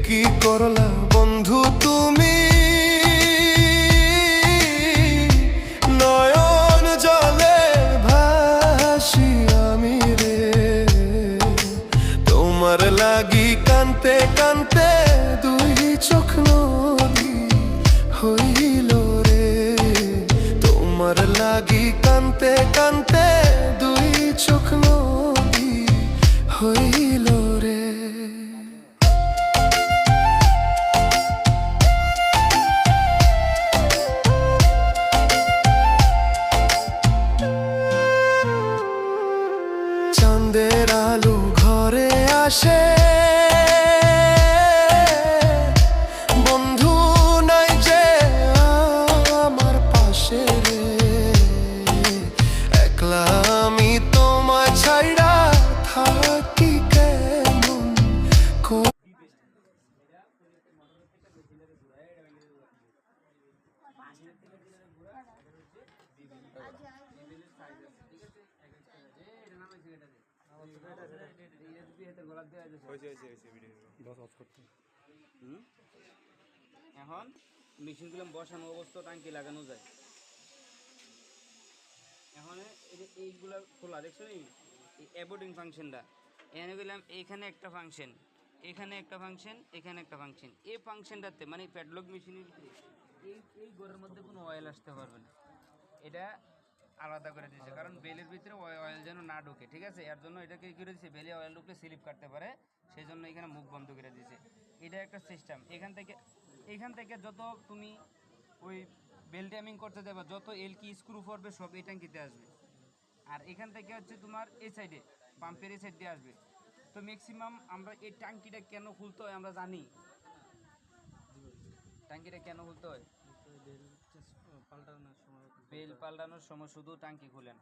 কি করলা বন্ধু তুমি, নয়ন জলে ভাসি আমি রে, তোমার লাগি কানতে কানতে দুই চোখ নদী হইল রে, তোমার লাগি কানতে কানতে দুই চোখ নদী হইল রে। চাঁদের আলো ঘরে আসে, বন্ধু নাই যে আমার পাশে রে, একলা আমি তোমায় ছাইড়া থাকি কেমন করে। এখন মেশিনগুলো বসানো অবস্থা টাঙ্কি লাগানো যায়। এখন এই যে এইগুলো খোলা দেখছো নি, এই অ্যাবোর্ডিং ফাংশনটা এখানে গেলাম, এইখানে একটা ফাংশন, এখানে একটা ফাংশন, এখানে একটা ফাংশন। এই ফাংশনটাতে মানে প্যাডলক মেশিনের ভিতরে এই ঘরের মধ্যে কোনো অয়েল আসতে পারবে না, এটা আলাদা করে দিয়েছে, কারণ বেলের ভিতরে অয়েল যেন না ঢোকে, ঠিক আছে। এর জন্য এটাকে কী করে দিয়েছে, বেলে অয়েল ঢুকলে স্লিপ কাটতে পারে, সেই জন্য এখানে মুখ বন্ধ করে দিয়েছে। এটা একটা সিস্টেম। এখান থেকে যত তুমি ওই বেল ড্যামিং করতে দেবা, যত এল কি স্ক্রু পড়বে সব এই ট্যাঙ্কিতে আসবে। আর এখান থেকে হচ্ছে তোমার এই সাইডে পাম্পের এই সাইড দিয়ে আসবে। তো ম্যাক্সিমাম আমরা এই ট্যাঙ্কিটা কেন খুলতে হয় আমরা জানি, ট্যাঙ্কিটা কেন খুলতে হয়, বেল পাল্টানোর সময় শুধু ট্যাঙ্কি খুলেন।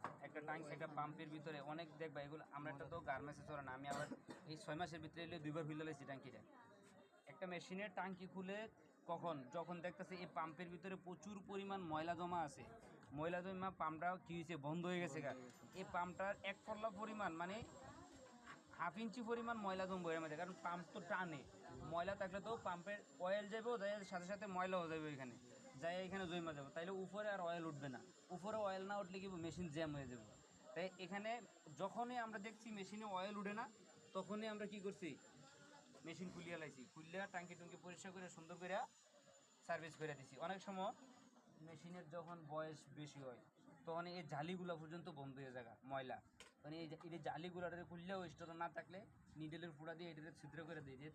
একটা পাম্পের ভিতরে অনেক দেখবা এগুলো, আমরা একটা তো গার্মেন্টসে চলে না, আমি আবার এই 6 মাসের ভিতরে এলে 2বার খুলে লাইছি ট্যাঙ্কিটা। একটা মেশিনের ট্যাঙ্কি খুলে কখন, যখন দেখতেছে এই পাম্পের ভিতরে প্রচুর পরিমাণ ময়লা জমা আছে, ময়লা জমা পাম্পটা কী হয়েছে, বন্ধ হয়ে গেছে গা, এই পাম্পটার এক পল্লা পরিমাণ মানে হাফ ইঞ্চি পরিমাণ ময়লা জমবে এর মধ্যে, কারণ পাম্প তো টানে, ময়লা থাকলে তো পাম্পের অয়েল যাবেও, যাই সাথে সাথে ময়লাও যাবে এখানে, যাই এখানে জমা যাবে, তাইলে উপরে আর অয়েল উঠবে না, উপরে অয়েল না উঠলে কি মেশিন জ্যাম হয়ে যাবে। তাই এখানে যখনই আমরা দেখছি মেশিনে অয়েল উঠে না, তখনই আমরা কি করছি, মেশিন খুলিয়া লাইছি, খুললিয়া টাঙ্কি টুঙ্কি পরিষ্কার করে সুন্দর করে সার্ভিস করে দিছি। অনেক সময় মেশিনের যখন বয়স বেশি হয় তখন এই জালিগুলো পর্যন্ত বন্ধ হয়ে যায় ময়লা, মানে এই জালিগুলো খুললেও স্টোর না থাকলে নিডেলের ফুটা দিয়ে এটাতে ছিদ্র করে দিয়ে